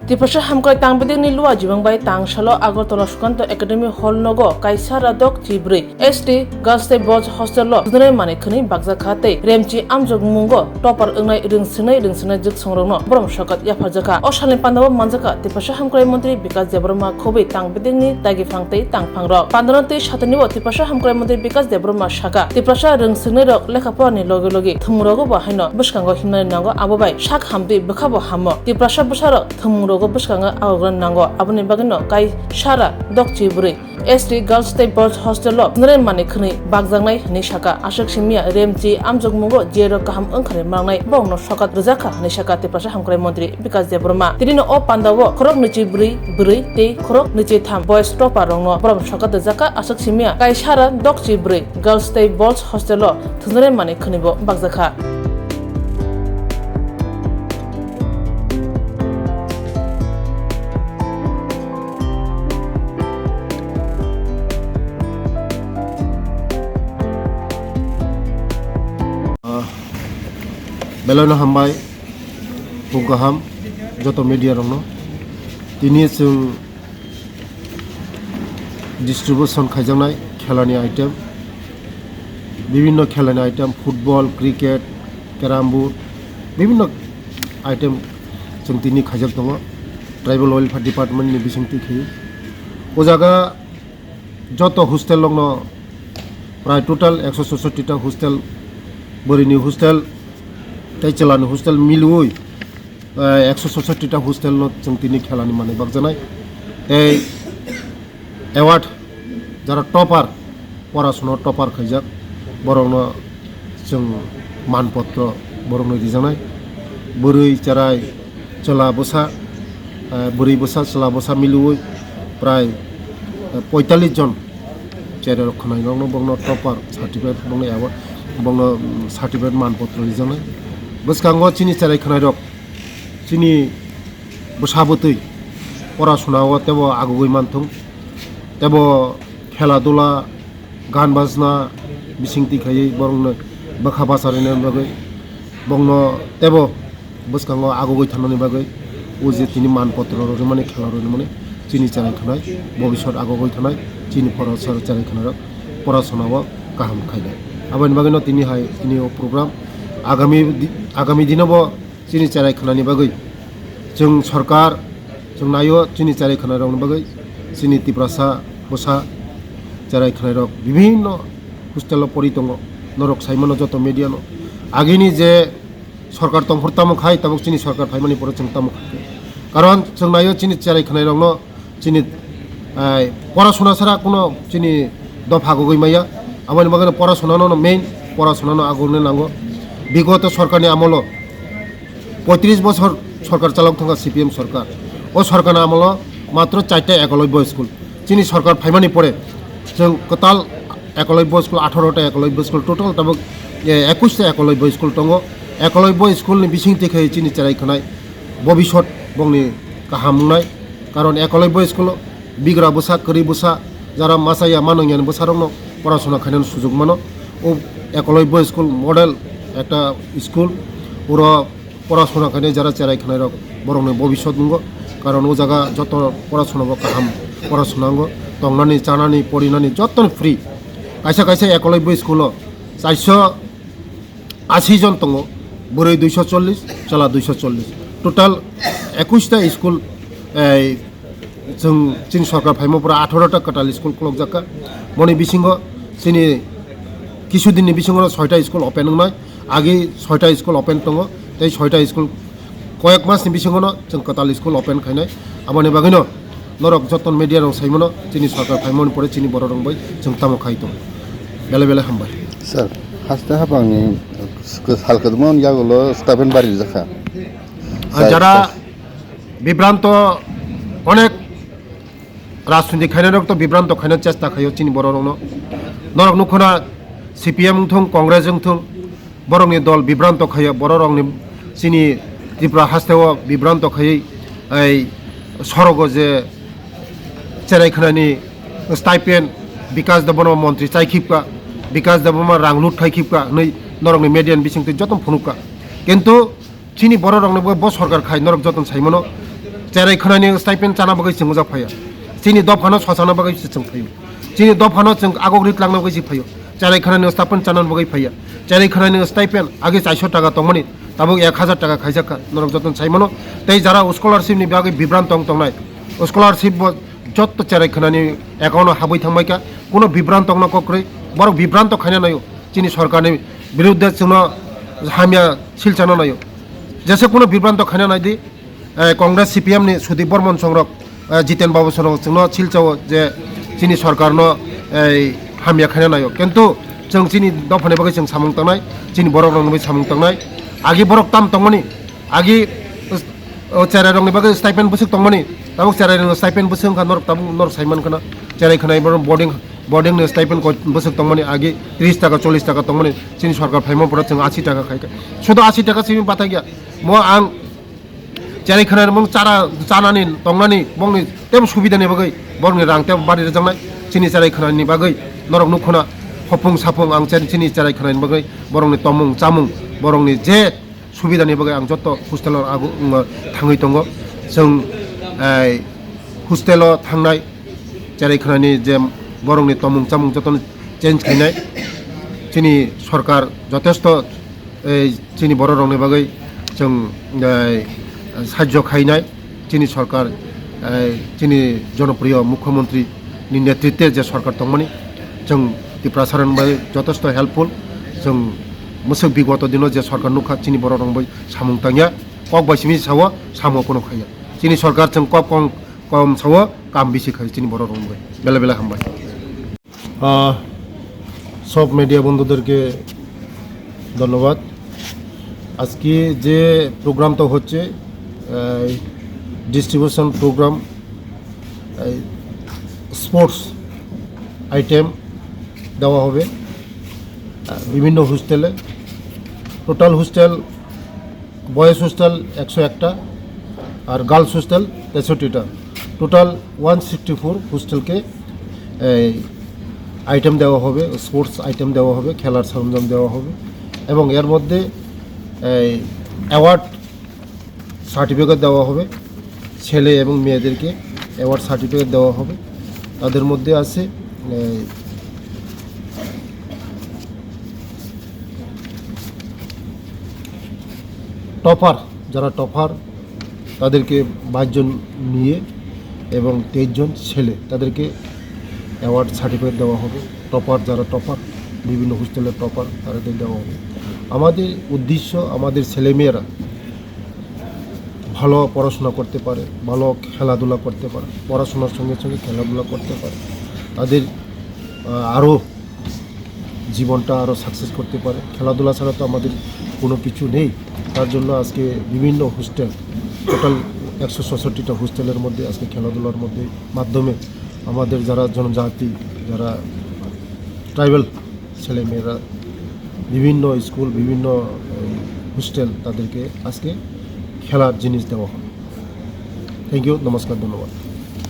Tipasha hamkai tang beding ni luar jibang bai tang shalo Agartala Sukanto Academy Hall nogo kaisara dok chibri ST Girls State Boys Hostel lo dunai mane khani bagza khate remchi amjog mungo topper engnai ringsinai juk songrongno brom shakat ya phajaka oshalen pandawa manjaka Tipasha hamkai mantri Bikas Debroma khobai tang beding ni tagi phangtei tang phangrok pandanate satanibo Tipasha hamkai mantri Bikas Debroma shaka Tipasha ringsinai rok lekhapra ni logi thumrogo bahaino buskango himnai nango abobai shak hambi bekhabo hamo Tipasha busaro thumro rogo buskanga awgran nango aboni bagino kai shara dokchibri ST Girls State Boys Hostel lo nren mane khni bagjangnai ni shaka ashak simia remchi amjog mungo jero kaham angkhare mangnai bongno sokat rujaka ni shaka Tipasha hamkrai mantri Bikas Debroma tirino o pandawo khorok nichi bri te khorok nichi tham boys topper rongno brom sokat rujaka ashak simia kai shara dokchibri Girls State Boys Hostel lo nren mane khni bo bagjaka Belano hambai pungkaham joto media rongno tini sung distribution khaijangnai khelani item bibhinno khelani item football cricket carom board bibhinno item sung tini khaijak tongo tribal welfare department ni bisingti khei o jaga joto hostel longno pray total 166 ta hostel borini hostel Taichalan hostel milui 166 ta hostel no tini khelani mane bagjanai ei award jara topper porashona topper khaijak borongno jong manpotro borongno dijanai burui charai chola bosa burui bosa chola bosa milui pray 45 jon chero khonai rongno bongno topper certificate bongno award bongno certificate manpotro dijanai Buskango chini charai khanai rok chini bosabutui porashonao tebo agugoi manthung tebo khela dula gan bajna bisingti khai borongno bakha basarine bagai bongno tebo buskango agugoi thanani bagai uje tini manpotro ro mane khela ro mane chini charai khanai bobishot agugoi thanai chini porashar charai khanai rok porashonao kaham khailai abani bagino tini hai tini o program आगामी दिनों बो चीनी चाराई खानानी बागै जों सरकार जों नायो चीनी चाराई खाना रंग बागै चीनी तिप्रासा बोसा चाराई खाना रक विभिन्न हस्टेल परि दङ नरक साइमनो जतो मेडियानो आगेनि जे सरकार तंफरतामो खाय ताबक चीनी सरकार फाइमानि परे जों तामो कारण जों नायो चीनी चाराई खाना रंगनो चीनी पराशोना सारा कोनो चीनी दफा गगै माया आबानि बागै पराशोनानो मेन पराशोनानो आगुरनो नांगो বিগত সরকারের আমল 35 বছর সরকার চালক থাকা সিপিএম সরকার ও সরকারের আমল মাত্র 4টা একলব্য স্কুল চিনি সরকার ফাইমানি পরে जों কতাল একলব্য স্কুল 18টা একলব্য স্কুল টোটাল তাবক 21টা একলব্য স্কুল দङ একলব্য স্কুলनि बिसिंथि खै চিনি চারাই खनाय ভবিষ্যৎ বংনি কাহামনাय কারণ একলব্য স্কুল বিগ্রা বসা করি বসা যারা মাসাইয়া মানংয়ান বসারনো পড়াশোনা খাইনার সুযোগ মানো ও একলব্য স্কুল মডেল একটা স্কুল ওরা পড়াশোনা খানে যারা চেরাই খানায় বরং ভবিষ্যৎ নঙ্গ কারণ ও জায়গা যত পড়াশোনা কাহাম পড়াশোনাঙ্গ তংনানি চানানি পড়িনানি যত ফ্রি কাইসা একলব্য স্কুল 480 জন দङ বুড়ি 240 চলা 240 টোটাল 21টা স্কুল जों चीन सरकार फाइमोफोरा 18टा काटाल स्कुल क्लक जाका मनि बिसिंग चीनी किछुदिननि बिसिंग 6टा स्कुल ओपेन नङा आगे 6टा स्कुल ओपेन दङ तै 6टा स्कुल कयेक मासनि बिसिंगनो जों काटाल स्कुल ओपेन खायनाय आबानि बागैनो नरक जतन मिडिया रं साइमनो चीनी सरकार फाइमोनि परे चीनी बर रंबाय जों तामो खायतो बेले हामबाय सर हास्ता हाबांनि हालखदमन यागलो स्टाफेन बारि जाखा যারা বিভ্রান্ত অনেক রাজনৈতিক খাইনারক তো বিভ্রান্ত খাইনার চেষ্টা খাইও চিনি বড় রং নরক নুখনা সিপিএম থং কংগ্রেস থং বরংনি দল বিভ্রান্ত খাইয়া বড় রংনি চিনি ত্রিপুরা হাস্তেও বিভ্রান্ত খাই এই সরগ যে চেরাইখানানি স্টাইপেন্ড বিকাশ দেববর্মা মন্ত্রী চাইখিপকা বিকাশ দেববর্মা রাংলুট খাইখিপকা नै নরকनि মেডিয়ান बिसिंथि जतन फुनुका किन्तु चिनी बर रंग ब सरकार खाय नरक जतन साइमनो cerai khanani stipend chana bagai chung ja phaya chini dofano sosana bagai chung phayo chini dofano chung agog rit langna bagai phayo cerai khanani stipend chana bagai phaya cerai khanani stipend age 400 টাকা tongmani tabuk 1000 টাকা khaijaka norok joton saimano tei jara scholarship ni bagai bibrant tongnai scholarship যত চেরাই খানানি account হাবই থামাইকা কোনো বিভ্রান্ত নকরে বড় বিভ্রান্ত খানা নাইও চিনি সরকারের বিরুদ্ধে চুনো হামিয়া শিলচানো নাইও যেসে কোনো বিভ্রান্ত খানা নাই দি কংগ্রেস সিপিএম নি সুদীপ বর্মন সংরক জিতেন বাবু সংরক চুনো শিলচাও যে চিনি সরকার হামিয়া খানা নাইও কিন্তু जों চিনি দফানে বাকি जों সামুং তাंनाय চিনি বড় রংनि সামুং তাंनाय আগে বড় তাম তংমনি আগে চেরাই রংनि বাকি স্টাইপেন্ড বসুক তংমনি tabuk cerai rong stipend busung kan norok tabuk norok saiman kana cerai khanai boarding ni stipend ko busuk tongmani age 30 টাকা 40 টাকা tongmani chini sarkar phaimo pora chung 80 টাকা khaika শুধু 80 টাকা simi pata gya mo ang cerai khanai mong chanani tongnani bongni tem subida ni bagai borni rang tem bari jangnai chini cerai khanai ni bagai norok nukhona hopung sapung ang chini cerai khanai ni bagai borongni tomung chamung borongni je subida ni bagai ang jotto hostel agu thangui tongo जों hostel थांनाय जेरै खानानि जे बरंनि तमुं चामुं जतन change खायनाय जोंनि सरकार যথেষ্ট जोंनि बर' रंनि बागै जों साहाय्य खायनाय जोंनि सरकार जोंनि जनप्रिय मुख्यमन्त्रीनि नेतृत्वे जे सरकार दंमोन जों प्रसारण बागै যথেষ্ট हेल्पफुल जों मोसौ बिगत दिनाव जे सरकार नुखा जोंनि बर' रं बाय सामुं तांया कक बायसिनि सावो सामो कोनो खाया जोंनि सरकार जों कम सावो काम बेसि खायो जोंनि बर' रं बाय बेला बेला हामबाय सब মিডিয়া বন্ধুদেরকে ধন্যবাদ আজকে যে প্রোগ্রামটা হচ্ছে ডিস্ট্রিবিউশন প্রোগ্রাম স্পোর্টস আইটেম দেওয়া হবে বিভিন্ন হোস্টেলে টোটাল হোস্টেল বয়েজ হোস্টেল 101টা আর গার্লস হোস্টেল 63টা টোটাল 164 হোস্টেলকে আইটেম দেওয়া হবে স্পোর্টস আইটেম দেওয়া হবে খেলার সরঞ্জাম দেওয়া হবে এবং এর মধ্যে অ্যাওয়ার্ড সার্টিফিকেট দেওয়া হবে ছেলে এবং মেয়েদেরকে অ্যাওয়ার্ড সার্টিফিকেট দেওয়া হবে তাদের মধ্যে আছে টপার যারা টপার তাদেরকে 22 জন মেয়ে এবং 23 জন ছেলে তাদেরকে অ্যাওয়ার্ড সার্টিফিকেট দেওয়া হবে টপার যারা টপার বিভিন্ন হোস্টেলের টপার তাদের দেওয়া হবে আমাদের উদ্দেশ্য আমাদের ছেলেমেয়েরা ভালো পড়াশোনা করতে পারে ভালো খেলাধুলা করতে পারে পড়াশোনার সঙ্গে সঙ্গে খেলাধুলা করতে পারে তাদের আরও জীবনটা আরও সাকসেস করতে পারে খেলাধুলা ছাড়া তো আমাদের কোনো কিছু নেই তার জন্য আজকে বিভিন্ন হোস্টেল টোটাল 166টা হোস্টেলের মধ্যে আজকে খেলাধুলার মধ্যে মাধ্যমে আমাদের যারা জনজাতি যারা ট্রাইবাল ছেলেমেয়েরা বিভিন্ন স্কুল বিভিন্ন হোস্টেল তাদেরকে আজকে খেলার জিনিস দেওয়া হবে থ্যাংক ইউ নমস্কার ধন্যবাদ